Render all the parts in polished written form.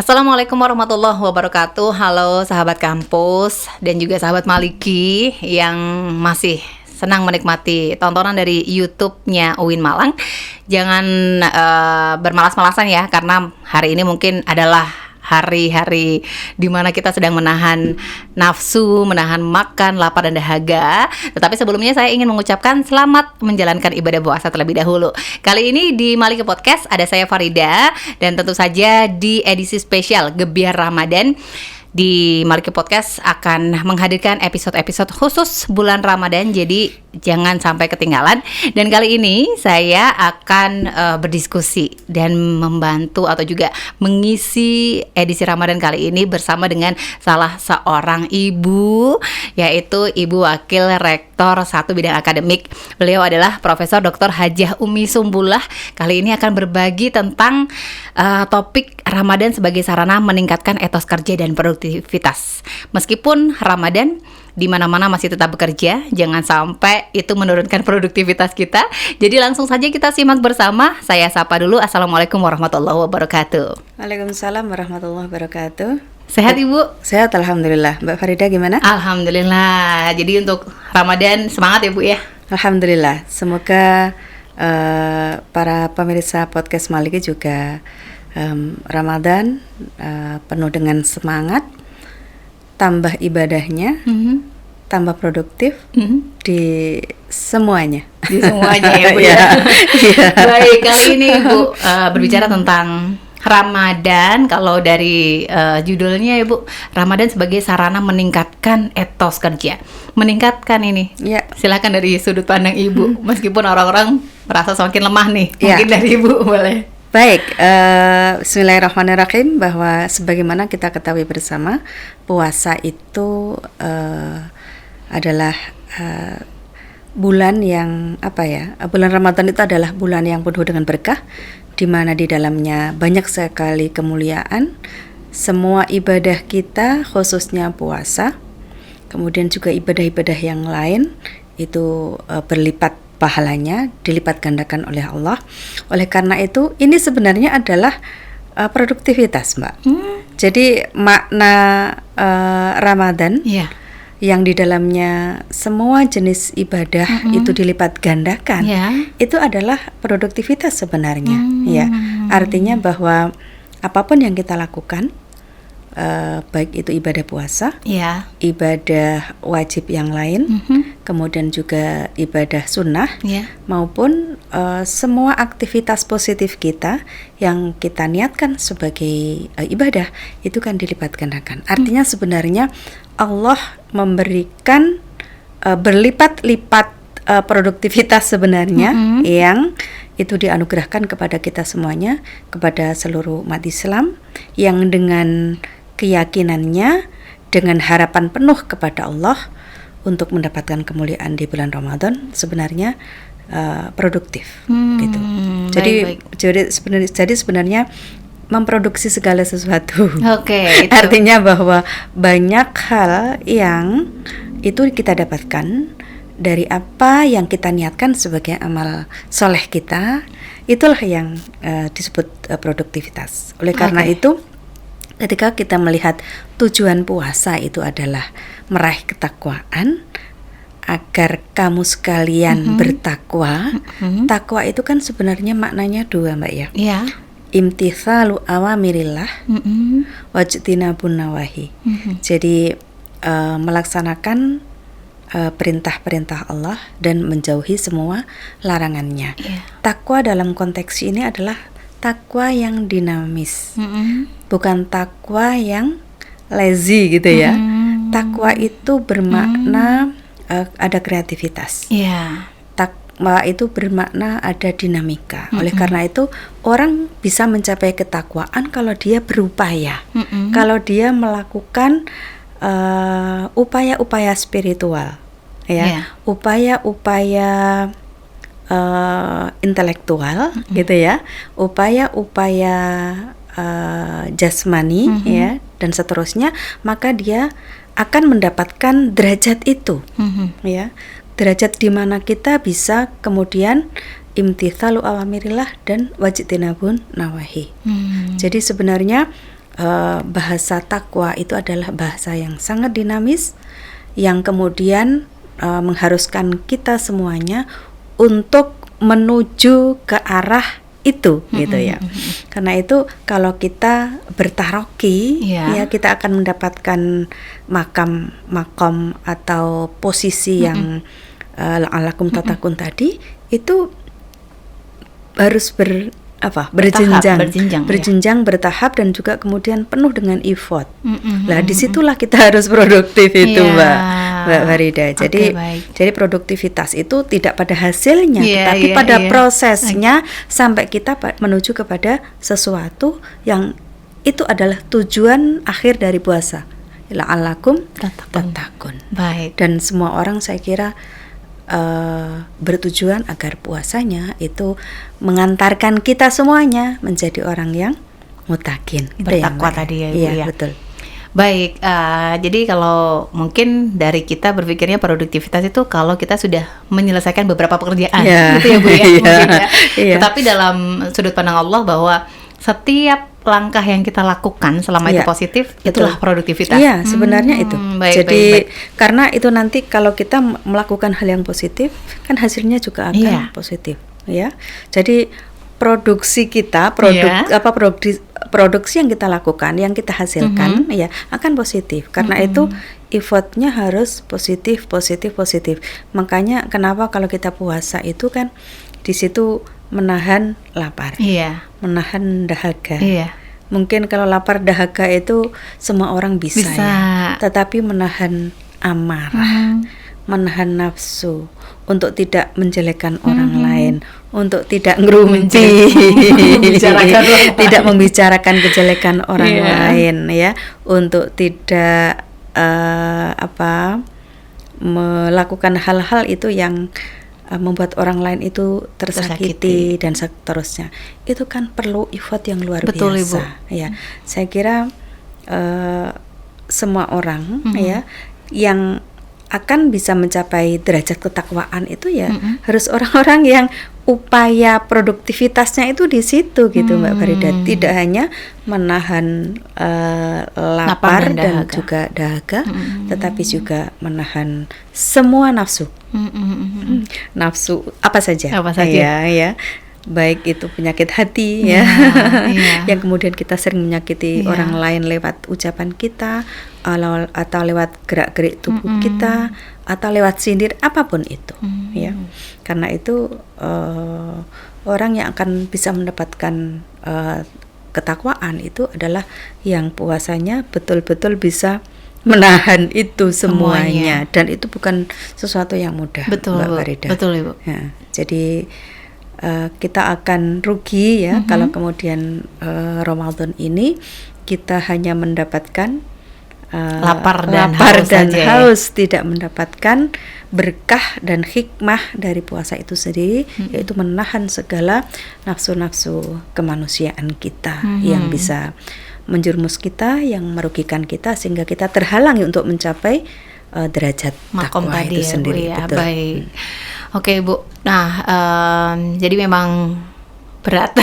Assalamualaikum warahmatullahi wabarakatuh. Halo sahabat kampus dan juga sahabat Maliki yang masih senang menikmati tontonan dari YouTube-nya UIN Malang. Jangan bermalas-malasan ya, karena hari ini mungkin adalah hari-hari dimana kita sedang menahan nafsu, menahan makan, lapar dan dahaga. Tetapi sebelumnya saya ingin mengucapkan selamat menjalankan ibadah puasa terlebih dahulu. Kali ini di Maliki Podcast ada saya Farida, dan tentu saja di edisi spesial Gebiar Ramadan di Maliki Podcast akan menghadirkan episode-episode khusus bulan Ramadan, jadi jangan sampai ketinggalan. Dan kali ini saya akan berdiskusi dan membantu atau juga mengisi edisi Ramadan kali ini bersama dengan salah seorang ibu, yaitu Ibu Wakil Rektor 1 Bidang Akademik. Beliau adalah Profesor Dr. Hajah Umi Sumbullah. Kali ini akan berbagi tentang topik Ramadan sebagai sarana meningkatkan etos kerja dan produktivitas. Meskipun Ramadan di mana-mana masih tetap bekerja, jangan sampai itu menurunkan produktivitas kita. Jadi langsung saja kita simak bersama. Saya sapa dulu. Assalamualaikum warahmatullahi wabarakatuh. Waalaikumsalam warahmatullahi wabarakatuh. Sehat Ibu? Sehat, alhamdulillah. Mbak Farida gimana? Alhamdulillah. Jadi untuk Ramadan semangat ya Bu ya. Alhamdulillah. Semoga para pemirsa podcast Maliki juga Ramadan penuh dengan semangat, tambah ibadahnya, tambah produktif di semuanya. Di semuanya ya Bu ya. Baik, kali ini Bu berbicara tentang Ramadan. Kalau dari judulnya ya Bu, Ramadan sebagai sarana meningkatkan etos kerja. Meningkatkan ini. Ya. Silakan dari sudut pandang Ibu. Meskipun orang-orang merasa semakin lemah nih. Mungkin dari Ibu boleh. Baik, bismillahirrahmanirrahim. Bahwa sebagaimana kita ketahui bersama, puasa itu adalah bulan yang bulan Ramadan itu adalah bulan yang penuh dengan berkah, di mana di dalamnya banyak sekali kemuliaan. Semua ibadah kita, khususnya puasa, kemudian juga ibadah-ibadah yang lain itu berlipat pahalanya, dilipat gandakan oleh Allah. Oleh karena itu, ini sebenarnya adalah produktivitas, Mbak. Jadi makna Ramadan yang di dalamnya semua jenis ibadah itu dilipat gandakan, itu adalah produktivitas sebenarnya. Ya, artinya bahwa apapun yang kita lakukan, baik itu ibadah puasa, ibadah wajib yang lain, kemudian juga ibadah sunnah, maupun semua aktivitas positif kita yang kita niatkan sebagai ibadah, itu kan dilipat gandakan. Artinya sebenarnya Allah memberikan berlipat-lipat produktivitas sebenarnya yang itu dianugerahkan kepada kita semuanya, kepada seluruh umat Islam yang dengan keyakinannya, dengan harapan penuh kepada Allah untuk mendapatkan kemuliaan di bulan Ramadan, sebenarnya produktif gitu. Jadi sebenarnya memproduksi segala sesuatu. Artinya bahwa banyak hal yang itu kita dapatkan dari apa yang kita niatkan sebagai amal soleh kita, itulah yang disebut produktivitas. Oleh karena itu, ketika kita melihat tujuan puasa itu adalah meraih ketakwaan, agar kamu sekalian bertakwa. Takwa itu kan sebenarnya maknanya dua, Mbak ya. Imtithalu awamirillah wajtinabun nawahi. Jadi melaksanakan perintah-perintah Allah dan menjauhi semua larangannya. Takwa dalam konteks ini adalah takwa yang dinamis, bukan takwa yang lazy gitu ya. Takwa itu bermakna ada kreativitas. Takwa itu bermakna ada dinamika. Oleh karena itu orang bisa mencapai ketakwaan kalau dia berupaya, kalau dia melakukan upaya-upaya spiritual, upaya-upaya intelektual, gitu ya, upaya-upaya jasmani, dan seterusnya, maka dia akan mendapatkan derajat itu, derajat di mana kita bisa kemudian imtithalu awamirillah dan wajtinabun nawahi. Jadi sebenarnya bahasa takwa itu adalah bahasa yang sangat dinamis, yang kemudian mengharuskan kita semuanya untuk menuju ke arah itu, gitu ya. Karena itu kalau kita bertaroki, ya kita akan mendapatkan makom atau posisi yang la'alakum tatakun tadi, itu harus berjenjang, bertahap, dan juga kemudian penuh dengan effort. Lah disitulah kita harus produktif itu, Mbak Farida. Jadi produktivitas itu tidak pada hasilnya, tetapi pada prosesnya sampai kita menuju kepada sesuatu yang itu adalah tujuan akhir dari puasa. La'alakum tatakun. Baik. Dan semua orang saya kira bertujuan agar puasanya itu mengantarkan kita semuanya menjadi orang yang mutakin, bertakwa tadi ya, Ibu, ya. Betul. Baik, jadi kalau mungkin dari kita berpikirnya produktivitas itu kalau kita sudah menyelesaikan beberapa pekerjaan, gitu ya Bu ya, mungkin ya. Tetapi dalam sudut pandang Allah bahwa setiap langkah yang kita lakukan selama itu positif, itulah produktivitas. Iya, sebenarnya itu. Jadi karena itu nanti kalau kita melakukan hal yang positif, kan hasilnya juga akan positif, ya. Jadi produksi kita, produksi yang kita lakukan, yang kita hasilkan, ya akan positif. Karena itu effortnya harus positif. Makanya kenapa kalau kita puasa itu kan di situ menahan lapar, menahan dahaga. Mungkin kalau lapar dahaga itu semua orang bisa. Ya. Tetapi menahan amarah, menahan nafsu, untuk tidak menjelekkan orang lain, untuk tidak ngerumpi, tidak membicarakan kejelekan orang lain, ya, untuk tidak melakukan hal-hal itu yang membuat orang lain itu tersakiti dan seterusnya. Itu kan perlu effort yang luar biasa. Ibu. Ya, saya kira semua orang ya yang akan bisa mencapai derajat ketakwaan itu ya harus orang-orang yang upaya produktivitasnya itu di situ gitu, Mbak Farida. Tidak hanya menahan lapar dan juga dahaga, tetapi juga menahan semua nafsu. Nafsu apa saja. Ya. Baik itu penyakit hati yang kemudian kita sering menyakiti orang lain lewat ucapan kita atau lewat gerak-gerik tubuh kita atau lewat sindir, apapun itu ya. Karena itu orang yang akan bisa mendapatkan ketakwaan itu adalah yang puasanya betul-betul bisa menahan itu semuanya. Dan itu bukan sesuatu yang mudah, Mbak Farida. Betul, Ibu. Ya, jadi kita akan rugi ya kalau kemudian Ramadan ini kita hanya mendapatkan lapar dan haus, tidak mendapatkan berkah dan hikmah dari puasa itu sendiri, yaitu menahan segala nafsu-nafsu kemanusiaan kita yang bisa menjerumus kita, yang merugikan kita, sehingga kita terhalang untuk mencapai derajat takwa itu sendiri. Ya, betul. Baik. Oke, Bu. Nah, jadi memang berat,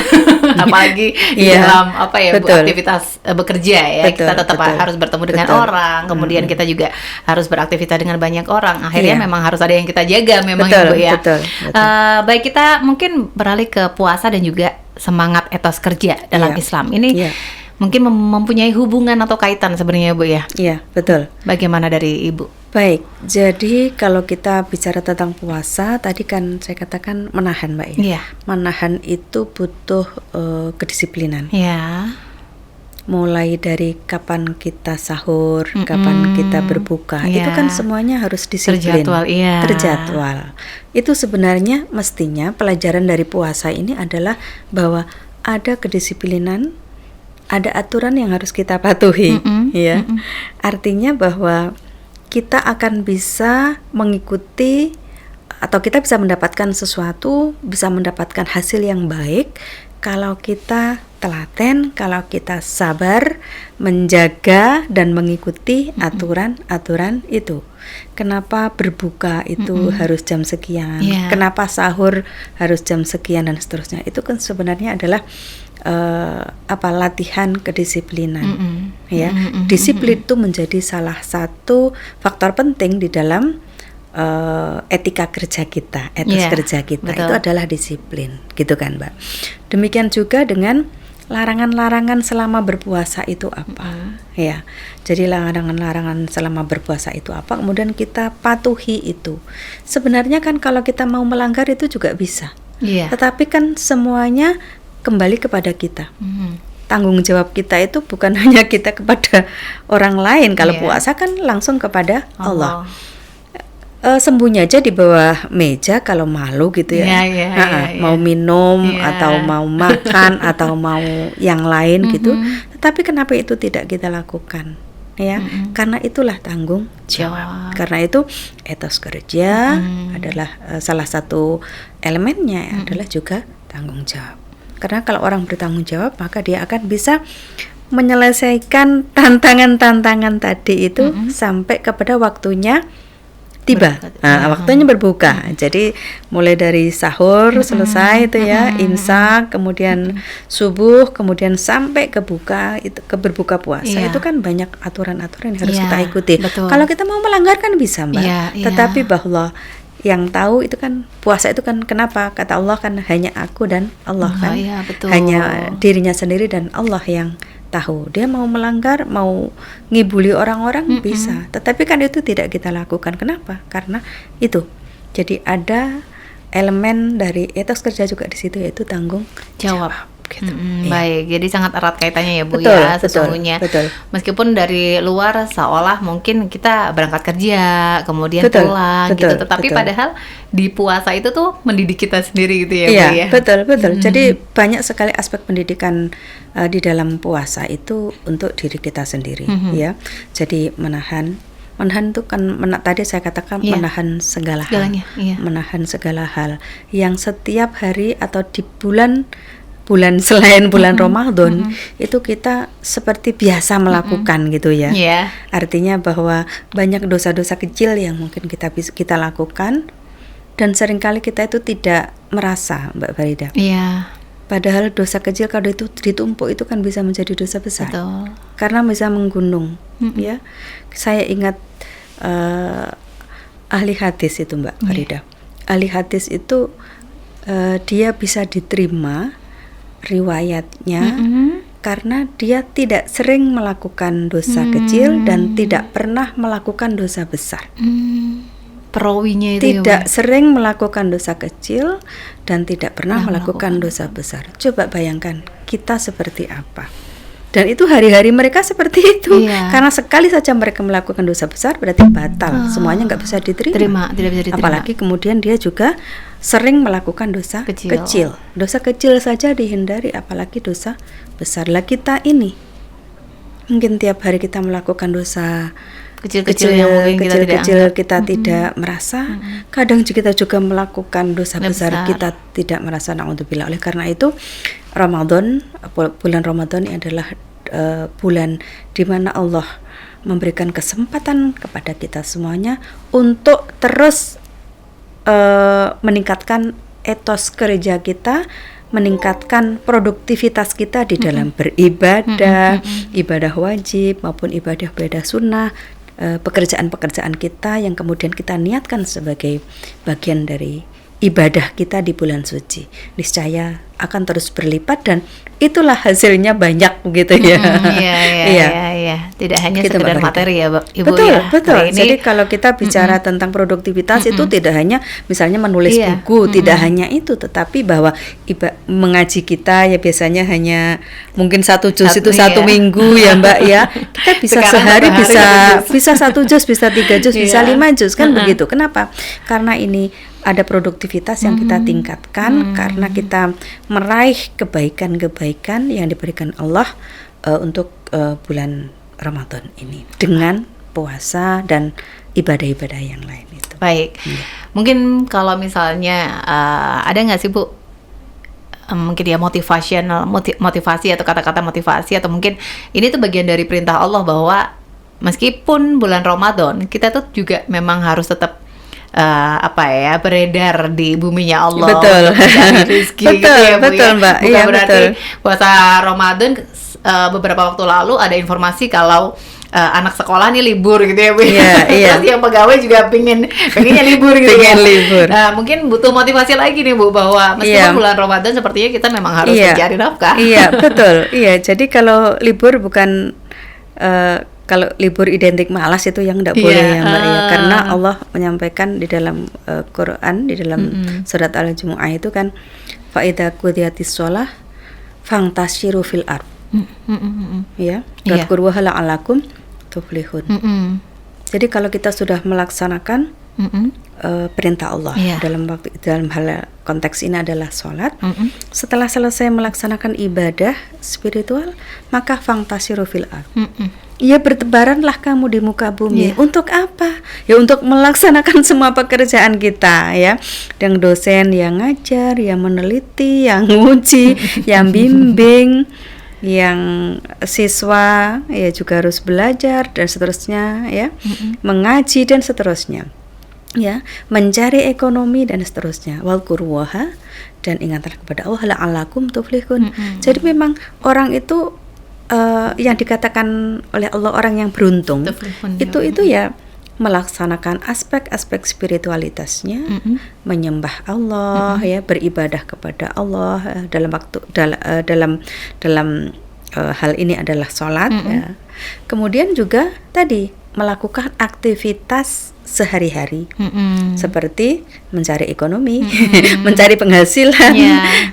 apalagi di dalam Bu, aktivitas bekerja ya. Kita tetap harus bertemu dengan orang, kemudian kita juga harus beraktivitas dengan banyak orang. Akhirnya memang harus ada yang kita jaga, memang Ibu ya. Betul. Baik, kita mungkin beralih ke puasa dan juga semangat etos kerja dalam Islam ini. Mungkin mempunyai hubungan atau kaitan sebenarnya, Bu ya. Iya, betul. Bagaimana dari Ibu? Baik, jadi kalau kita bicara tentang puasa, tadi kan saya katakan menahan, Mbak ya. Menahan itu butuh kedisiplinan. Mulai dari kapan kita sahur, kapan kita berbuka, itu kan semuanya harus disiplin, terjadwal. Itu sebenarnya mestinya pelajaran dari puasa ini adalah bahwa ada kedisiplinan, ada aturan yang harus kita patuhi, ya. Artinya bahwa kita akan bisa mengikuti atau kita bisa mendapatkan sesuatu, bisa mendapatkan hasil yang baik kalau kita telaten, kalau kita sabar menjaga dan mengikuti aturan-aturan itu. Kenapa berbuka itu harus jam sekian, kenapa sahur harus jam sekian dan seterusnya. Itu kan sebenarnya adalah latihan kedisiplinan. Disiplin itu menjadi salah satu faktor penting di dalam etika kerja kita, etos kerja kita. Betul. Itu adalah disiplin, gitu kan, Mbak. Demikian juga dengan larangan-larangan selama berpuasa itu apa? Ya, jadi larangan-larangan selama berpuasa itu apa? Kemudian kita patuhi itu. Sebenarnya kan kalau kita mau melanggar itu juga bisa. Tetapi kan semuanya kembali kepada kita. Tanggung jawab kita itu bukan hanya kita kepada orang lain. Kalau puasa kan langsung kepada Allah. Sembunyi aja di bawah meja kalau malu gitu ya, mau minum atau mau makan atau mau yang lain gitu. Tetapi kenapa itu tidak kita lakukan ya? Karena itulah tanggung jawab. Karena itu etos kerja adalah salah satu elemennya adalah juga tanggung jawab. Karena kalau orang bertanggung jawab maka dia akan bisa menyelesaikan tantangan-tantangan tadi itu sampai kepada waktunya tiba, waktunya berbuka. Jadi mulai dari sahur selesai itu ya, imsak, kemudian subuh, kemudian sampai ke berbuka puasa. Itu kan banyak aturan-aturan yang harus kita ikuti. Betul. Kalau kita mau melanggar kan bisa, Mbak. Tetapi bahwa yang tahu itu kan puasa itu kan kenapa? Kata Allah kan hanya aku dan Allah kan. Betul. Hanya dirinya sendiri dan Allah yang tahu. Dia mau melanggar, mau ngibuli orang-orang bisa, tetapi kan itu tidak kita lakukan. Kenapa? Karena itu. Jadi ada elemen dari etos kerja juga di situ, yaitu tanggung jawab. Gitu. Baik, jadi sangat erat kaitannya ya Bu, betul, ya sesungguhnya. Betul. Meskipun dari luar seolah mungkin kita berangkat kerja kemudian pulang gitu, tetapi padahal di puasa itu tuh mendidik kita sendiri gitu ya Bu ya. Betul. Jadi banyak sekali aspek pendidikan di dalam puasa itu untuk diri kita sendiri ya. Jadi menahan itu kan tadi saya katakan menahan segala hal. Menahan segala hal yang setiap hari atau di bulan selain bulan Ramadan itu kita seperti biasa melakukan gitu ya. Artinya bahwa banyak dosa-dosa kecil yang mungkin kita lakukan dan seringkali kita itu tidak merasa, Mbak Farida. Padahal dosa kecil kalau itu ditumpuk itu kan bisa menjadi dosa besar. Betul. Karena bisa menggunung ya. Saya ingat ahli hadis itu, Mbak Farida. Ahli hadis itu dia bisa diterima riwayatnya karena dia tidak sering melakukan dosa kecil dan tidak pernah melakukan dosa besar. Perawinya itu tidak sering melakukan dosa kecil dan tidak pernah melakukan dosa besar. Coba bayangkan kita seperti apa. Dan itu hari-hari mereka seperti itu. Karena sekali saja mereka melakukan dosa besar berarti batal. Semuanya nggak bisa diterima. Tidak bisa diterima. Apalagi kemudian dia juga sering melakukan dosa kecil. Dosa kecil saja dihindari, apalagi dosa besar. Lah kita ini mungkin tiap hari kita melakukan dosa kecil-kecil yang mungkin kita tidak merasa. Kadang kita juga melakukan dosa besar kita tidak merasa, naudzubillah. Oleh karena itu bulan Ramadan ini adalah bulan di mana Allah memberikan kesempatan kepada kita semuanya untuk terus meningkatkan etos kerja kita, meningkatkan produktivitas kita di dalam beribadah, ibadah wajib maupun ibadah sunnah, pekerjaan-pekerjaan kita yang kemudian kita niatkan sebagai bagian dari ibadah kita di bulan suci. Niscaya akan terus berlipat dan itulah hasilnya banyak begitu ya. Iya. Tidak hanya gitu, sekedar materi ya, Ibu. Betul. Jadi kalau kita bicara tentang produktivitas itu tidak hanya misalnya menulis buku, tidak hanya itu, tetapi bahwa mengaji kita ya biasanya hanya mungkin satu juz itu satu minggu ya Mbak ya. Kita bisa sehari bisa 1 juz, bisa 3 juz, bisa 5 juz kan begitu. Kenapa? Karena ini ada produktivitas yang kita tingkatkan karena kita meraih kebaikan-kebaikan yang diberikan Allah untuk bulan Ramadan ini dengan puasa dan ibadah-ibadah yang lain itu. Baik. Mungkin kalau misalnya ada nggak sih Bu mungkin ya motivasi atau kata-kata motivasi, atau mungkin ini tuh bagian dari perintah Allah bahwa meskipun bulan Ramadan kita tuh juga memang harus tetap beredar di buminya Allah. Betul. Untuk mencari rezeki. Betul, gitu ya, Bu, betul, ya. Mbak. Bukan Iya, berarti betul. puasa Ramadan beberapa waktu lalu ada informasi kalau anak sekolah nih libur gitu ya, Bu. Iya, iya. Terus yang pegawai juga pengennya libur gitu Pengen ya. libur. Nah, mungkin butuh motivasi lagi nih, Bu, bahwa meskipun Iya. bulan Ramadan sepertinya kita memang harus Iya. mencari nafkah. Iya, betul. Iya, jadi kalau libur bukan kalau libur identik malas itu yang tidak boleh Iya, ya, Mbak ya. Karena Allah menyampaikan di dalam Quran, di dalam surat Al-Jumu'ah itu kan, fa idza qudiyatis shalah fangtashiru fil ard. Ya, Iya. wadhkurullaha la'allakum tuflihun. Jadi kalau kita sudah melaksanakan perintah Allah Iya. dalam hal konteks ini adalah sholat. Setelah selesai melaksanakan ibadah spiritual, maka fangtasiru fil ard. Ya, bertebaranlah kamu di muka bumi. Iya. Untuk apa? Ya untuk melaksanakan semua pekerjaan kita ya. Yang dosen yang ngajar, yang meneliti, yang nguji, yang bimbing, yang siswa ya juga harus belajar dan seterusnya ya. Mengaji dan seterusnya. Ya, mencari ekonomi dan seterusnya. Wadhkurullaha, dan ingatlah kepada Allah la'allakum tuflihun. Jadi memang orang itu yang dikatakan oleh Allah orang yang beruntung Tuflihun, itu ya melaksanakan aspek-aspek spiritualitasnya, menyembah Allah ya, beribadah kepada Allah dalam hal ini adalah sholat ya. Kemudian juga tadi melakukan aktivitas sehari-hari seperti mencari ekonomi, mencari penghasilan,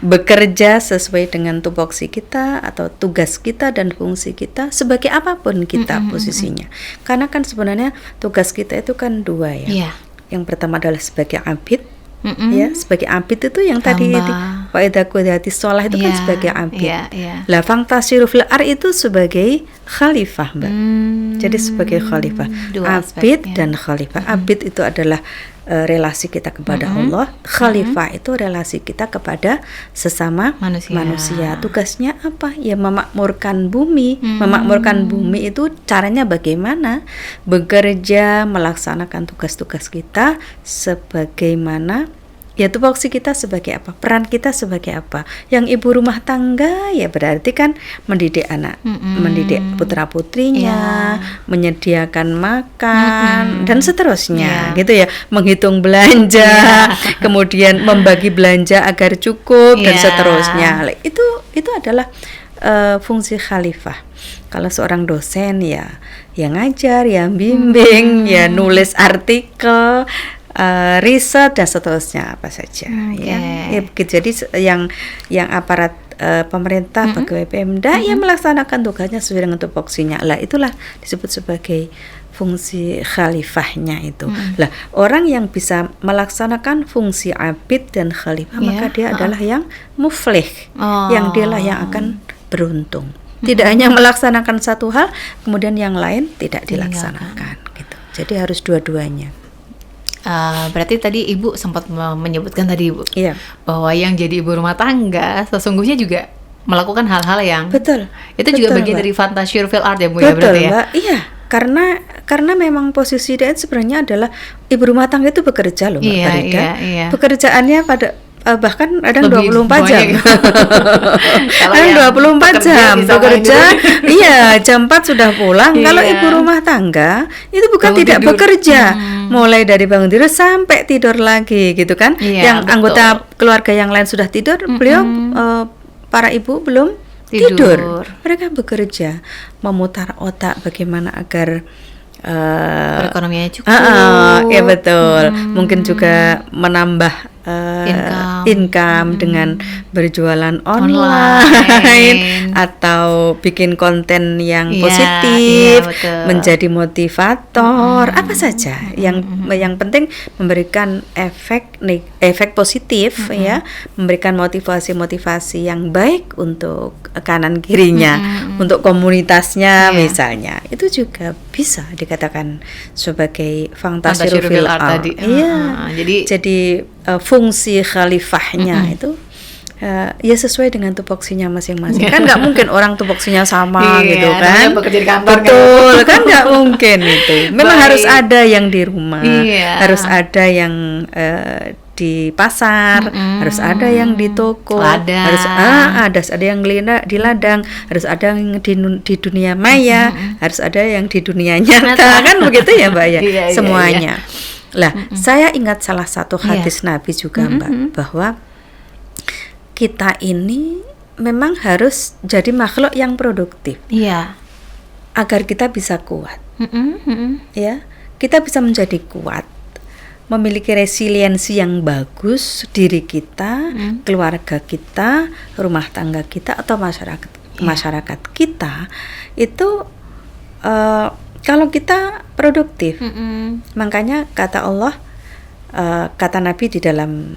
bekerja sesuai dengan tupoksi kita atau tugas kita dan fungsi kita sebagai apapun kita posisinya. Karena kan sebenarnya tugas kita itu kan dua ya. Iya. Yang pertama adalah sebagai abid. Ya, sebagai abid itu yang tadi Hamba. wa idza qudiyatis shalah itu kan Iya, sebagai abid. iya. Lah fangtasiru fil ard itu sebagai khalifah, Mbak. Jadi sebagai khalifah, Dua abid aspeknya. dan khalifah. Abid itu adalah relasi kita kepada Allah, khalifah itu relasi kita kepada sesama manusia. Tugasnya apa? Ya memakmurkan bumi. Memakmurkan bumi itu caranya bagaimana? Bekerja, melaksanakan tugas-tugas kita sebagaimana ya tupoksi kita sebagai apa, peran kita sebagai apa. Yang ibu rumah tangga ya berarti kan mendidik anak, mendidik putra putrinya, menyediakan makan dan seterusnya gitu ya, menghitung belanja, kemudian membagi belanja agar cukup dan seterusnya. Itu adalah fungsi khalifah. Kalau seorang dosen ya yang ngajar, yang bimbing, ya nulis artikel, riset dan seterusnya apa saja ya begitu. Jadi yang aparat pemerintah pegawai Pemda ya melaksanakan tugasnya sesuai dengan tupoksinya. Lah itulah disebut sebagai fungsi khalifahnya itu. Lah orang yang bisa melaksanakan fungsi abid dan khalifah maka dia adalah yang muflih, yang dialah yang akan beruntung. Tidak hanya melaksanakan satu hal kemudian yang lain tidak dilaksanakan gitu. Jadi harus dua-duanya. Berarti tadi Ibu sempat menyebutkan tadi, Ibu, bahwa yang jadi ibu rumah tangga sesungguhnya juga melakukan hal-hal yang betul. Itu juga bagian dari fantasiur fil ard ya, Bu, betul, ya berarti ya. Mbak. Iya, karena memang posisi dia sebenarnya adalah ibu rumah tangga itu bekerja loh, Mbak Farida. Iya. Pekerjaannya pada bahkan ada 24 jam. Kalau yang 24 jam bekerja. Iya, jam 4 sudah pulang. Kalau ibu rumah tangga itu bukan tidak bekerja. Mulai dari bangun tidur sampai tidur lagi gitu kan. Yang anggota keluarga yang lain sudah tidur, beliau para ibu belum tidur. Mereka bekerja, memutar otak bagaimana agar perekonomiannya cukup. Ya betul. Mungkin juga menambah income dengan berjualan online atau bikin konten yang positif, menjadi motivator, apa saja. Yang penting memberikan efek positif ya, memberikan motivasi yang baik untuk kanan kirinya, untuk komunitasnya misalnya. Itu juga bisa dikatakan sebagai fantasiru fil ard. Jadi fungsi khalifahnya itu ya sesuai dengan tupoksinya masing-masing. Kan nggak mungkin orang tupoksinya sama Iya, gitu namanya kan. bekerja di kantor Betul, kan nggak mungkin itu. Memang Baik. harus ada yang di rumah, Iya. harus ada yang di pasar, harus ada yang di toko, Ladang. harus ada yang di ladang, harus ada yang di dunia maya, harus ada yang di dunia nyata, kan begitu ya Mbak ya, Iya, iya, semuanya. Lah, saya ingat salah satu hadis Nabi juga Mbak, bahwa kita ini memang harus jadi makhluk yang produktif Iya. agar kita bisa kuat. Mm-mm. Ya, kita bisa menjadi kuat, memiliki resiliensi yang bagus, diri kita, keluarga kita, rumah tangga kita atau masyarakat kita itu kalau kita produktif. Makanya kata Allah, kata Nabi di dalam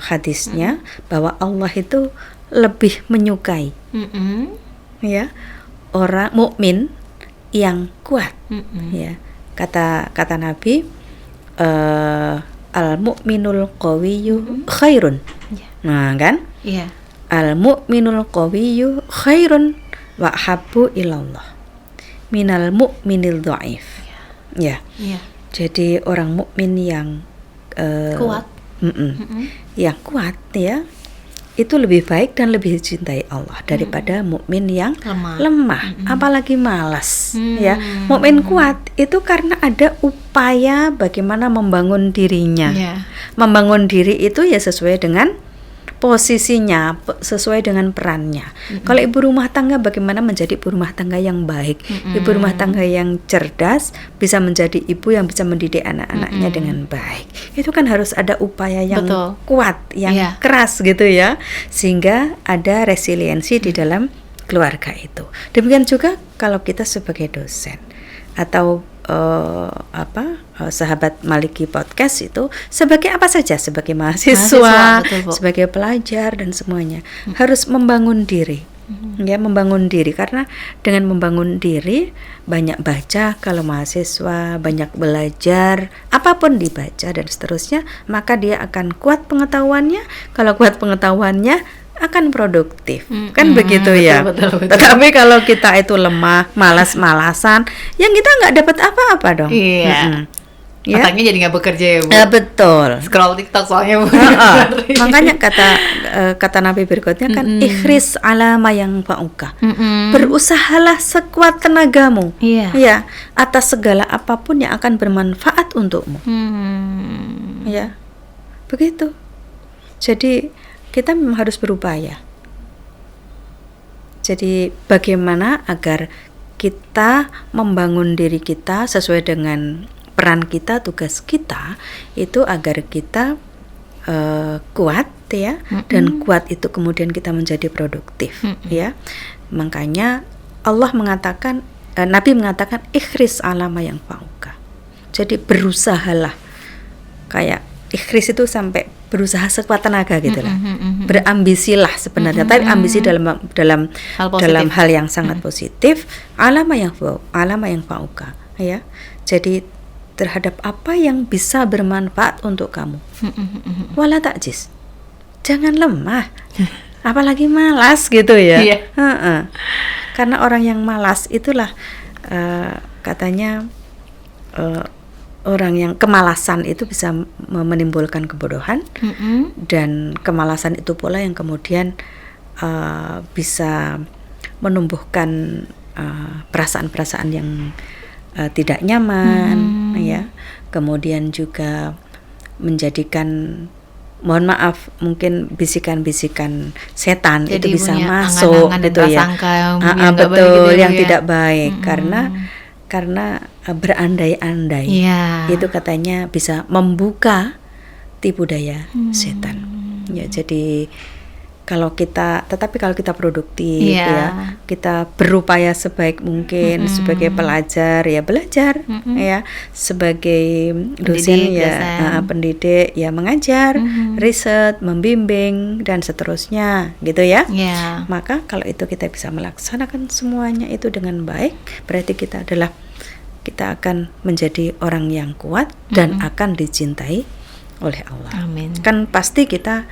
hadisnya bahwa Allah itu lebih menyukai ya orang mukmin yang kuat. Ya, kata Nabi, al-mu'minul qawiyyu khairun. Nah, kan? Iya. Al-mu'minul qawiyyu khairun wa habbu ilallah minal mu'minil dhaif. Ya. Iya. Jadi orang mukmin yang Kuat. yang kuat ya, itu lebih baik dan lebih dicintai Allah daripada mukmin yang lemah, apalagi malas. Ya, mukmin kuat itu karena ada upaya bagaimana membangun dirinya. Iya. Membangun diri itu ya sesuai dengan posisinya, sesuai dengan perannya. Kalau ibu rumah tangga, bagaimana menjadi ibu rumah tangga yang baik, ibu rumah tangga yang cerdas, bisa menjadi ibu yang bisa mendidik anak-anaknya dengan baik. Itu kan harus ada upaya yang Betul. kuat, yang keras gitu ya, sehingga ada resiliensi di dalam keluarga itu. Demikian juga kalau kita sebagai dosen atau sahabat Maliki Podcast itu sebagai apa saja, sebagai mahasiswa, betul, Bu. sebagai pelajar dan semuanya harus membangun diri. Ya, membangun diri, karena dengan membangun diri, banyak baca kalau mahasiswa, banyak belajar, apapun dibaca dan seterusnya, maka dia akan kuat pengetahuannya. Kalau kuat pengetahuannya akan produktif, kan begitu ya. Betul. Tetapi kalau kita itu lemah, malas-malasan, yang kita nggak dapat apa-apa dong. Iya. Ya, Otaknya jadi nggak bekerja ya, Bu. betul. Scroll TikTok soalnya, Bu. Makanya kata Nabi berikutnya kan, ikhris ala ma yang fa'uka. Berusahalah sekuat tenagamu. Iya. Ya, atas segala apapun yang akan bermanfaat untukmu. Ya, begitu. Jadi kita memang harus berupaya. Jadi bagaimana agar kita membangun diri kita sesuai dengan peran kita, tugas kita, itu agar kita kuat ya, dan kuat itu kemudian kita menjadi produktif ya. Makanya Allah mengatakan, Nabi mengatakan ikhris alama yang fauka. Jadi berusahalah, kayak ikhris itu sampai berusaha sekuat tenaga gitu lah. Berambisilah sebenarnya, tapi ambisi dalam hal yang sangat positif. Alama yang fauka ya. Jadi terhadap apa yang bisa bermanfaat untuk kamu. Wala ta'jiz. Jangan lemah. Apalagi malas gitu ya. Iya. Karena orang yang malas itulah katanya orang yang kemalasan itu bisa menimbulkan kebodohan, dan kemalasan itu pula yang kemudian bisa menumbuhkan perasaan-perasaan yang tidak nyaman, ya. Kemudian juga menjadikan, mohon maaf, mungkin bisikan-bisikan setan. Jadi itu bisa masuk, gitu ya. Betul, yang tidak baik, karena berandai-andai, itu katanya bisa membuka tipu daya setan. Ya, jadi kalau kita produktif, ya, kita berupaya sebaik mungkin sebagai pelajar ya belajar, ya, sebagai dosen pendidik ya mengajar, riset, membimbing dan seterusnya, gitu ya. Maka kalau itu kita bisa melaksanakan semuanya itu dengan baik, berarti kita akan menjadi orang yang kuat dan akan dicintai oleh Allah. Amin. Kan pasti kita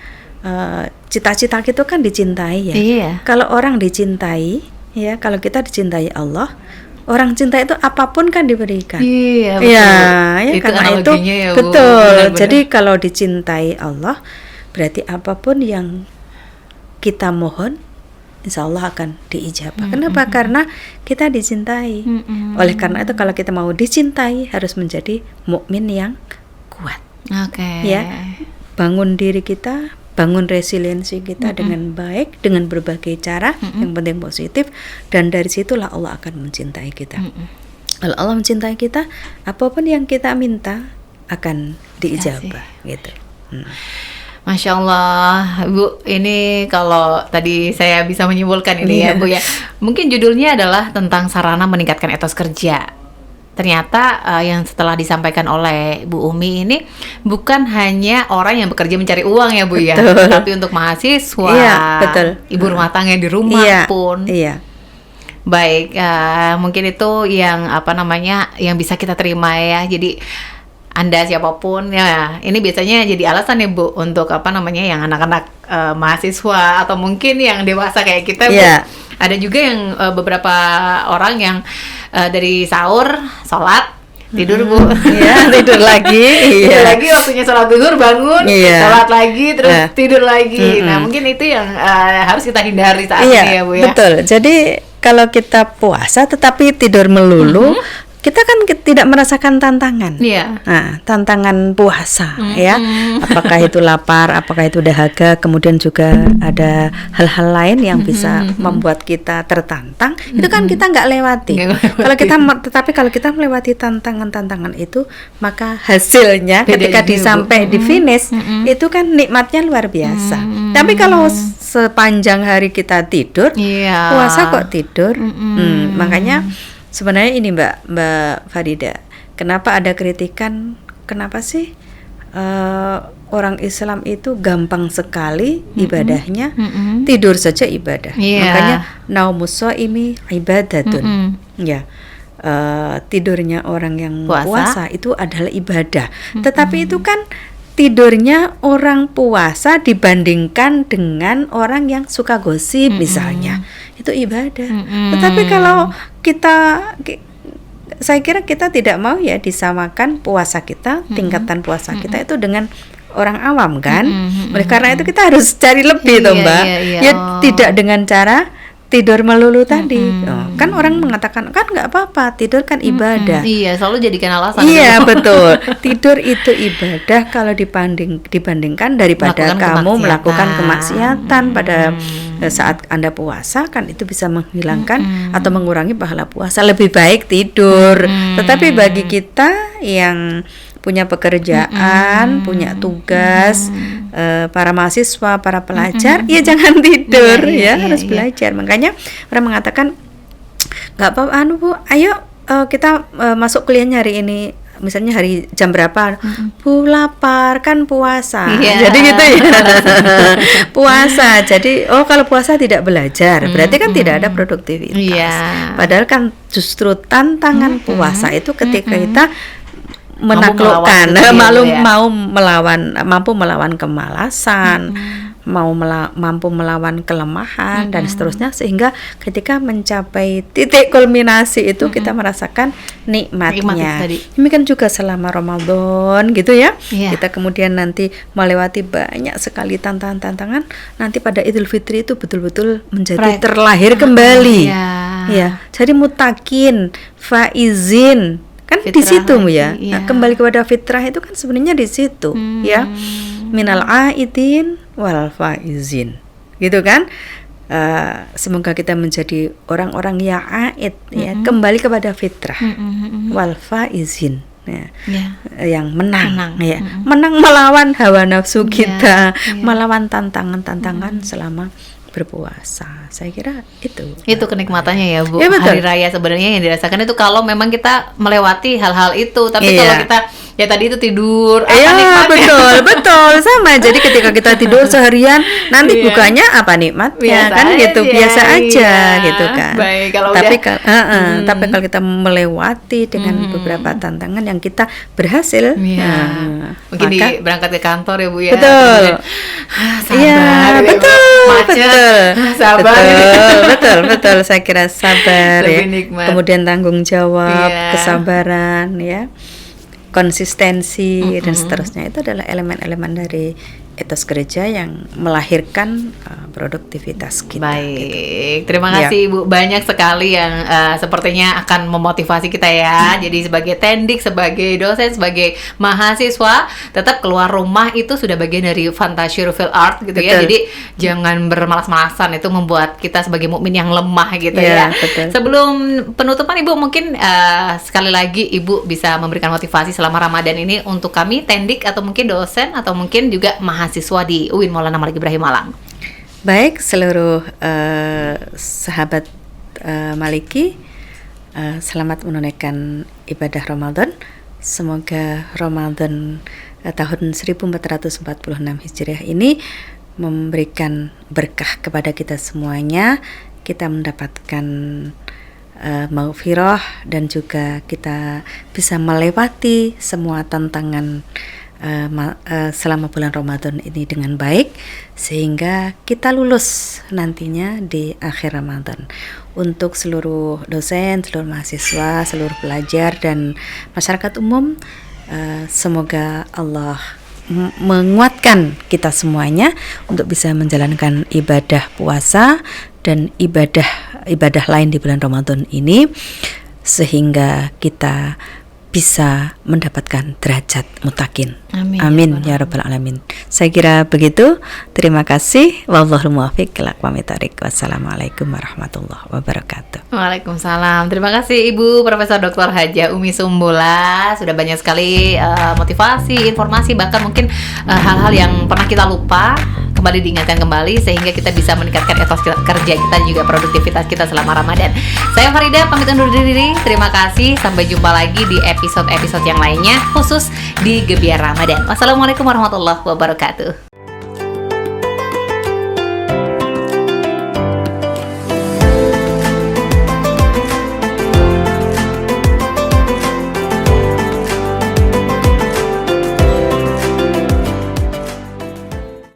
cita-cita kita kan dicintai ya. Iya. Kalau orang dicintai, ya kalau kita dicintai Allah, orang cinta itu apapun kan diberikan. Iya, betul. Ya, ya Itu karena itu analoginya ya, Bu. betul. Benar-benar. Jadi kalau dicintai Allah, berarti apapun yang kita mohon, insya Allah akan diijabah. Kenapa? Karena kita dicintai. Oleh karena itu kalau kita mau dicintai, harus menjadi mukmin yang kuat. Oke. Ya, bangun diri kita, bangun resiliensi kita dengan baik, dengan berbagai cara, yang penting positif, dan dari situlah Allah akan mencintai kita. Kalau Allah mencintai kita, apapun yang kita minta akan diijabah, gitu. Masya Allah, Bu, ini kalau tadi saya bisa menyimpulkan ini ya, Bu ya. Mungkin judulnya adalah tentang sarana meningkatkan etos kerja. Ternyata yang setelah disampaikan oleh Bu Umi ini bukan hanya orang yang bekerja mencari uang ya, Bu ya, tapi untuk mahasiswa, ibu rumah tangga di rumah pun. Iya. Baik, mungkin itu yang yang bisa kita terima ya. Jadi Anda siapapun ya, ini biasanya jadi alasan ya, Bu, untuk yang anak-anak mahasiswa atau mungkin yang dewasa kayak kita, Bu. Ada juga yang beberapa orang yang dari sahur, sholat, tidur, Bu. Tidur lagi. Tidur lagi, waktunya sholat zuhur, bangun, sholat lagi, terus tidur lagi. Nah, mungkin itu yang harus kita hindari saat ini ya, Bu ya. Betul. Jadi kalau kita puasa tetapi tidur melulu, kita kan tidak merasakan tantangan. Nah, tantangan puasa ya. Apakah itu lapar, apakah itu dahaga, kemudian juga ada hal-hal lain yang bisa membuat kita tertantang. Itu kan kita nggak lewati. Tetapi kalau kita melewati tantangan-tantangan itu, maka hasilnya ketika sampai di finish itu kan nikmatnya luar biasa. Tapi kalau sepanjang hari kita tidur, puasa kok tidur. Makanya sebenarnya ini Mbak Farida, kenapa ada kritikan? Kenapa sih orang Islam itu gampang sekali ibadahnya, tidur saja ibadah. Makanya naumus shaimi ibadatun. Ya, tidurnya orang yang puasa itu adalah ibadah. Tetapi itu kan tidurnya orang puasa dibandingkan dengan orang yang suka gosip misalnya, itu ibadah. Tetapi kalau saya kira kita tidak mau ya disamakan puasa kita, tingkatan puasa kita itu dengan orang awam kan. Oleh karena itu kita harus cari lebih toh Mbak. Tidak dengan cara tidur melulu tadi. Kan orang mengatakan kan nggak apa-apa, tidur kan ibadah. Selalu jadikan alasan. Betul. Tidur itu ibadah kalau dibandingkan daripada kamu melakukan kemaksiatan pada saat Anda puasa, kan itu bisa menghilangkan atau mengurangi pahala puasa. Lebih baik tidur. Tetapi bagi kita yang punya pekerjaan, punya tugas, para mahasiswa, para pelajar, ya jangan tidur, harus belajar. Makanya orang mengatakan nggak apa-apa, Bu, ayo kita masuk kuliahnya hari ini. Misalnya hari jam berapa? Bu, lapar kan puasa. Jadi gitu ya. Puasa. Jadi kalau puasa tidak belajar, berarti kan tidak ada produktivitas. Padahal kan justru tantangan puasa itu ketika kita menaklukkan, mampu melawan kemalasan, mampu melawan kelemahan dan seterusnya, sehingga ketika mencapai titik kulminasi itu kita merasakan nikmatnya. Demikian juga selama Ramadan gitu ya. Kita kemudian nanti melewati banyak sekali tantangan-tantangan, nanti pada Idul Fitri itu betul-betul menjadi terlahir kembali. Jadi mutakin, faizin kan fitrah di situ ya. Nah, kembali kepada fitrah itu kan sebenarnya di situ ya. Minal aidin wal faizin. Gitu kan? Semoga kita menjadi orang-orang yang aid ya, kembali kepada fitrah. Wal faizin. Yang menang. Menang melawan hawa nafsu kita, melawan tantangan-tantangan selama berpuasa. Saya kira itu kenikmatannya ya, Bu. Hari raya sebenarnya yang dirasakan itu kalau memang kita melewati hal-hal itu. Tapi kalau kita Ya tadi itu tidur, apa Iya nikmatnya? betul sama. Jadi ketika kita tidur seharian, nanti Iya. bukanya apa nikmatnya Biasa kan gitu, aja, biasa aja iya. gitu kan. Baik, kalau tapi udah- tapi kalau kita melewati dengan beberapa tantangan yang kita berhasil, Iya. Mungkin maka berangkat ke kantor ya Bu ya. Betul. Kemudian, sabar Iya, gitu ya, Bu. betul, Macet, betul, sabar betul. Saya kira sabar Lebih ya. nikmat. Kemudian tanggung jawab, Iya. kesabaran ya, konsistensi dan seterusnya itu adalah elemen-elemen dari etos gereja yang melahirkan produktivitas kita. Baik, terima Ya. kasih Ibu. Banyak sekali yang sepertinya akan memotivasi kita ya. Jadi sebagai tendik, sebagai dosen, sebagai mahasiswa, tetap keluar rumah itu sudah bagian dari Fantasyurfil Art gitu ya. Betul. Jadi jangan bermalas-malasan, itu membuat kita sebagai mukmin yang lemah gitu Ya, ya. betul. Sebelum penutupan Ibu mungkin sekali lagi Ibu bisa memberikan motivasi selama Ramadan ini untuk kami tendik atau mungkin dosen atau mungkin juga mahasiswa di UIN Maulana Malik Ibrahim Malang. Baik, seluruh sahabat Maliki, selamat menunaikan ibadah Ramadan. Semoga Ramadan tahun 1446 Hijriah ini memberikan berkah kepada kita semuanya. Kita mendapatkan maghfirah dan juga kita bisa melewati semua tantangan selama bulan Ramadan ini dengan baik sehingga kita lulus nantinya di akhir Ramadan. Untuk seluruh dosen, seluruh mahasiswa, seluruh pelajar dan masyarakat umum, semoga Allah menguatkan kita semuanya untuk bisa menjalankan ibadah puasa dan ibadah lain di bulan Ramadan ini sehingga kita bisa mendapatkan derajat mutakin. Amin ya rabbal alamin. Saya kira begitu. Terima kasih. Wallahul muwaffiq ila aqwamit thoriq. Wassalamualaikum warahmatullahi wabarakatuh. Waalaikumsalam. Terima kasih Ibu Profesor Dr. Haja Umi Sumbula. Sudah banyak sekali motivasi, informasi, bahkan mungkin hal-hal yang pernah kita lupa kembali diingatkan kembali sehingga kita bisa meningkatkan etos kerja kita dan juga produktivitas kita selama Ramadan. Saya Farida pamit undur diri. Terima kasih. Sampai jumpa lagi di episode-episode yang lainnya khusus di Gebiar Ramadan. Wassalamualaikum warahmatullahi wabarakatuh.